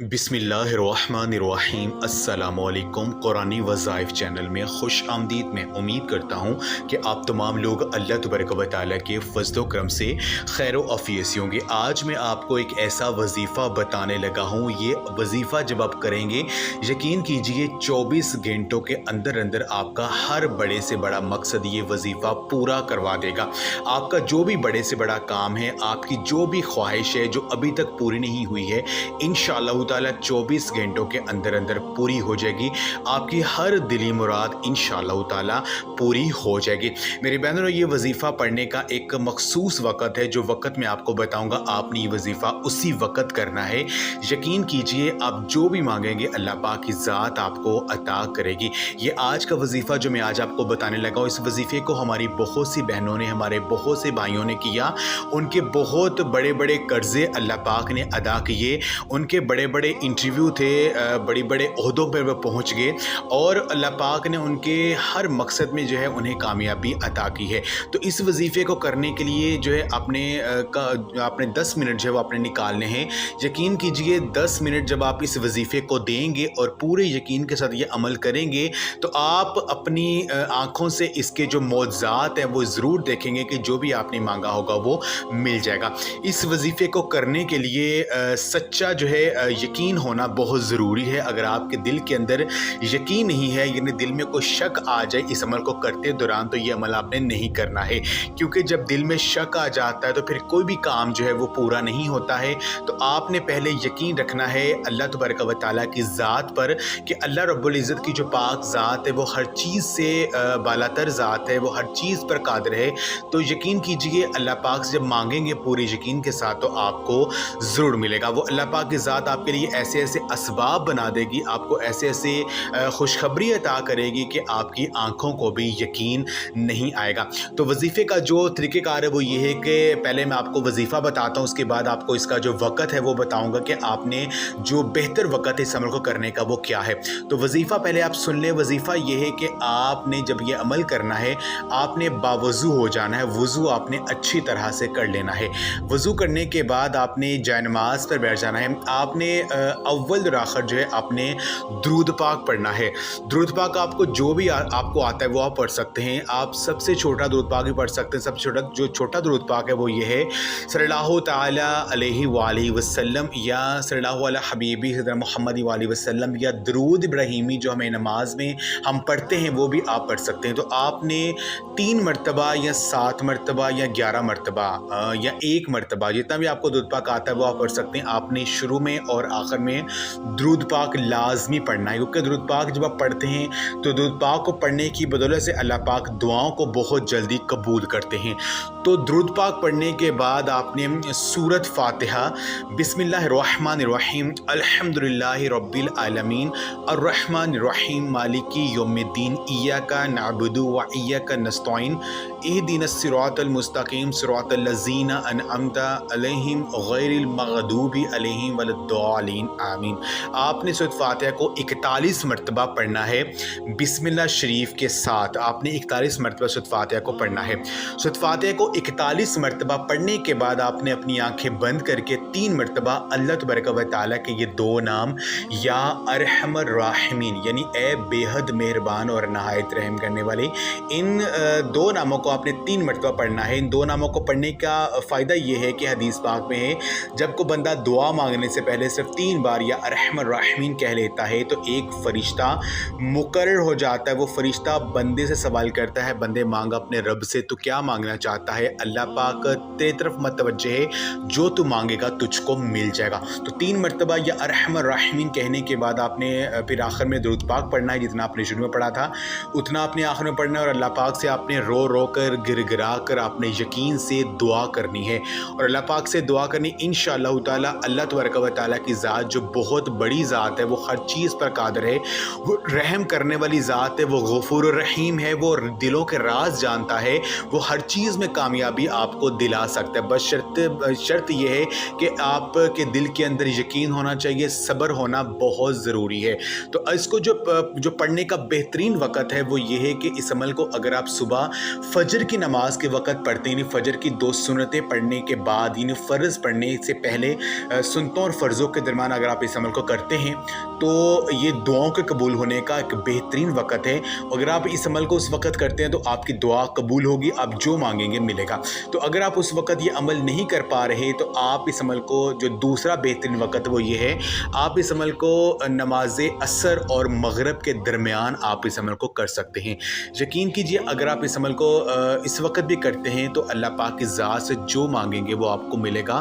बिस्मिल्लाहिर्रहमानिर्रहीम। अस्सलामुअलैकुम। कुरानी वज़ाइफ चैनल में खुश आमदीद। मैं उम्मीद करता हूँ कि आप तमाम लोग अल्लाह तबारक व तआला के फज़्ल करम से खैर व आफ़ियत से होंगे। आज मैं आपको एक ऐसा वजीफ़ा बताने लगा हूँ। ये वजीफ़ा जब आप करेंगे, यकीन कीजिए 24 घंटों के अंदर अंदर आपका हर बड़े से बड़ा मकसद ये वजीफ़ा पूरा करवा देगा। आपका जो भी बड़े से बड़ा काम है, आपकी जो भी ख्वाहिश है जो अभी तक पूरी नहीं हुई है, इंशाअल्लाह ताला 24 घंटों के अंदर अंदर पूरी हो जाएगी। आपकी हर दिली मुराद इंशाअल्लाह ताला पूरी हो जाएगी। मेरे बहनों, ये वजीफ़ा पढ़ने का एक मखसूस वक़्त है। जो वक़्त मैं आपको बताऊंगा, आपने ये वजीफ़ा उसी वक़्त करना है। यकीन कीजिए, आप जो भी मांगेंगे अल्लाह पाक की ज़ात आपको अता करेगी। ये आज का वजीफ़ा जो मैं आज आपको बताने लगा हूँ, इस वजीफ़े को हमारी बहुत सी बहनों ने, हमारे बहुत से भाइयों ने किया। उनके बहुत बड़े बड़े कर्ज़े अल्लाह पाक ने अदा किए। उनके बड़े बड़े इंटरव्यू थे, बड़े बड़े ओहदों पर वो पहुंच गए और अल्लाह पाक ने उनके हर मकसद में जो है उन्हें कामयाबी अता की है। तो इस वजीफ़े को करने के लिए जो है आपने 10 मिनट जो है वो आपने निकालने हैं। यकीन कीजिए, 10 मिनट जब आप इस वजीफ़े को देंगे और पूरे यकीन के साथ ये अमल करेंगे, तो आप अपनी आँखों से इसके जो मौज़ात हैं वो ज़रूर देखेंगे कि जो भी आपने मांगा होगा वो मिल जाएगा। इस वजीफ़े को करने के लिए सच्चा जो है यकीन होना बहुत ज़रूरी है। अगर आपके दिल के अंदर यकीन नहीं है, यानी दिल में कोई शक आ जाए इस अमल को करते दौरान, तो ये अमल आपने नहीं करना है। क्योंकि जब दिल में शक आ जाता है तो फिर कोई भी काम जो है वो पूरा नहीं होता है। तो आपने पहले यकीन रखना है अल्लाह तबारक व तआला की ज़ात पर कि अल्लाह रब्बुल इज़्ज़त की जो पाक ज़ात है वो हर चीज़ से बालातर ज़ात है, वो हर चीज़ पर कादिर है। तो यकीन कीजिए, अल्लाह पाक से जब मांगेंगे पूरे यकीन के साथ तो आपको ज़रूर मिलेगा। वो अल्लाह पाक की ज़ात आपके लिए ऐसे ऐसे असबाब बना देगी, आपको ऐसे ऐसे खुशखबरी अता करेगी कि आपकी आंखों को भी यकीन नहीं आएगा। तो वजीफ़े का जो तरीक़ेकार है वो ये है कि पहले मैं आपको वजीफ़ा बताता हूँ, उसके बाद आपको इसका जो वक़्त है वो बताऊँगा कि आपने जो बेहतर वक़्त इस अमल को करने का वो क्या है। तो वजीफ़ा पहले आप सुन लें। वजीफ़ा ये है कि आपने जब ये अमल करना है, आपने बावज़ू हो जाना है। वज़ू आपने अच्छी तरह से कर लेना है। वज़ू करने के बाद आपने जाए-नमाज़ पर बैठ जाना है। आपने अव्वल और आखिर जो है आपने दुरूद पाक पढ़ना है। दुरूद पाक आपको जो भी आपको आता है वो आप पढ़ सकते हैं। आप सबसे छोटा दुरूद पाक भी पढ़ सकते हैं। सबसे छोटा दुरूद पाक है वो ये है, सल्लल्लाहु तआला अलैहि वालैहि वसल्लम, या सल्लल्लाहु अला हबीबी हज़रत मुहम्मद वालैहि वसल्लम, या दुरूद इब्राहीमी जो हमें नमाज में हम पढ़ते हैं वो भी आप पढ़ सकते हैं। तो आपने 3 मरतबा या 7 मरतबा या 11 मरतबा या 1 मरतबा, जितना भी आपको दुरूद पाक आता है वो आप पढ़ सकते हैं। आपने शुरू में और आखिर में दुरूद पाक लाजमी पढ़ना है, क्योंकि दुरूद पाक जब आप पढ़ते हैं तो दुरूद पाक को पढ़ने की बदौलत से अल्लाह पाक दुआओं को बहुत जल्दी कबूल करते हैं। तो दुरूद पाक पढ़ने के बाद आपने सूरत फातिहा, बिस्मिल्लाहिर्रहमानिर्रहीम, अल्हम्दुलिल्लाहि रब्बिल आलमीन, अर्रहमानिर्रहीम, मालिकी यौमिद्दीन, इय्याका नअबुदु व इय्याका नस्तईन, इहदिनस सिरातल मुस्तकीम, सिरातल लज़ीना अनअमता अलैहिम गैरिल मग़दूबि अलैहिम वलद्दालिन, आमीन। आपने सूरत फातिहा को 41 मरतबा पढ़ना है बिस्मिल्लाह शरीफ के साथ। आपने 41 मरतबा सूरत फातिहा को पढ़ना है। सूरत फातिहा को 41 मरतबा पढ़ने के बाद आपने अपनी आंखें बंद करके 3 मरतबा अल्लाह तबारक व तआला के ये 2 नाम, या अरहमर राहिमीन, यानी ए बेहद मेहरबान और नहायत रहम करने वाले, इन 2 नामों को आपने 3 मरतबा पढ़ना है। इन 2 नामों को पढ़ने का फ़ायदा ये है कि हदीस पाक में है, जब को बंदा दुआ मांगने से पहले सिर्फ 3 बार या अरहमर राहिमीन कह लेता है तो एक फ़रिश्ता मुकर्रर हो जाता है। वो फ़रिश्ता बंदे से सवाल करता है, बंदे मांग अपने रब से, तो क्या मांगना चाहता है? अल्लाह पाक तेरी तरफ मतवज्जे है, जो तू मांगेगा तुझको मिल जाएगा। तो 3 मरतबा या अरहमर राहिमीन कहने के बाद आपने फिर आखिर में दुरूद पाक पढ़ना है। जितना आपने शुरू में पढ़ा था उतना आपने आखिर में पढ़ना है, और अल्लाह पाक से आपने रो रो कर, गिर कर आपने यकीन से दुआ करनी है। और अल्लाह पाक से दुआ करनी इंशाअल्लाह ताला। अल्लाह तबारक व तआला की ज़ात जो बहुत बड़ी ज़ात है, वो हर चीज़ पर कादिर है, वो रहम करने वाली ज़ात है, वो गफूर रहीम है, वो दिलों के राज जानता है, वो हर चीज़ में कामयाबी आपको दिला सकता है। बस शर्त यह है कि आपके दिल के अंदर यकीन होना चाहिए, सब्र होना बहुत ज़रूरी है। तो इसको जो पढ़ने का बेहतरीन वक़्त है वो ये है कि इस अमल को अगर आप सुबह फजर फजर की नमाज के वक़्त पढ़ते हैं, यानी फ़जर की 2 सुन्नतें पढ़ने के बाद, यानी फ़र्ज़ पढ़ने से पहले सुन्नतों और फ़र्ज़ों के दरमियान अगर आप इस अमल को करते हैं तो ये दुआओं के कबूल होने का एक बेहतरीन वक़्त है। अगर आप इस अमल को उस वक़्त करते हैं तो आपकी दुआ कबूल होगी, आप जो मांगेंगे मिलेगा। तो अगर आप उस वक़्त ये अमल नहीं कर पा रहे तो आप इस अमल को, जो दूसरा बेहतरीन वक़्त वो ये है, आप इस अमल को नमाज़ असर और मगरिब के दरमियान आप इस अमल को कर सकते हैं। यकीन कीजिए अगर आप इस अमल को इस वक़्त भी करते हैं तो अल्लाह पाक की ज़ात से जो मांगेंगे वो आपको मिलेगा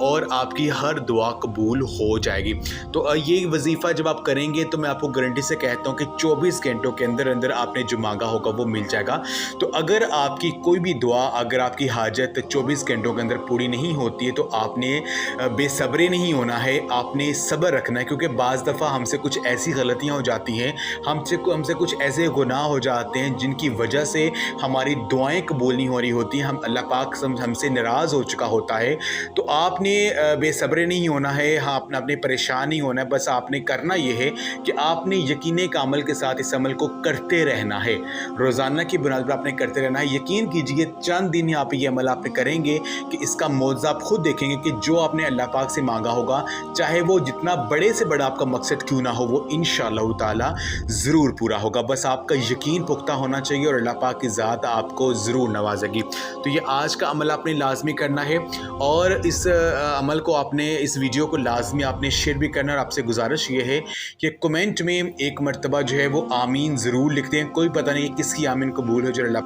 और आपकी हर दुआ कबूल हो जाएगी। तो ये वजीफ़ा जब आप करेंगे तो मैं आपको गारंटी से कहता हूँ कि 24 घंटों के अंदर अंदर आपने जो मांगा होगा वो मिल जाएगा। तो अगर आपकी कोई भी दुआ, अगर आपकी हाजत 24 घंटों के अंदर पूरी नहीं होती है तो आपने बेसब्रे नहीं होना है, आपने सब्र रखना है, क्योंकि बाज़ दफ़ा हमसे कुछ ऐसी गलतियाँ हो जाती हैं, हमसे कुछ ऐसे गुनाह हो जाते हैं जिनकी वजह से हमारी दुआएं कबूल नहीं हो रही होती हैं, हम अल्लाह पाक हमसे नाराज़ हो चुका होता है। तो आपने बेसब्रे नहीं होना है, हाँ आपने परेशान नहीं होना है, बस आपने करना ये है कि आपने यकीन कामिल के साथ इस अमल को करते रहना है, रोज़ाना की बुनियाद पर आपने करते रहना है। यकीन कीजिए चंद दिन यहाँ पे ये अमल आपने करेंगे कि इसका मौज़ा आप खुद देखेंगे कि जो आपने अल्लाह पाक से मांगा होगा, चाहे वो जितना बड़े से बड़ा आपका मकसद क्यों ना हो, वो इंशाअल्लाह ताला ज़रूर पूरा होगा। बस आपका यकीन पुख्ता होना चाहिए और अल्लाह पाक की ज़ात आपको ज़रूर नवाजेगी। तो ये आज का अमल आपने लाजमी करना है और इस अमल को आपने, इस वीडियो को लाजमी आपने शेयर भी करना। और आपसे गुजारिश ये है कि कमेंट में एक मरतबा जो है वो आमीन ज़रूर लिखते हैं। कोई पता नहीं किसकी आमीन कबूल हो, जो अल्लाह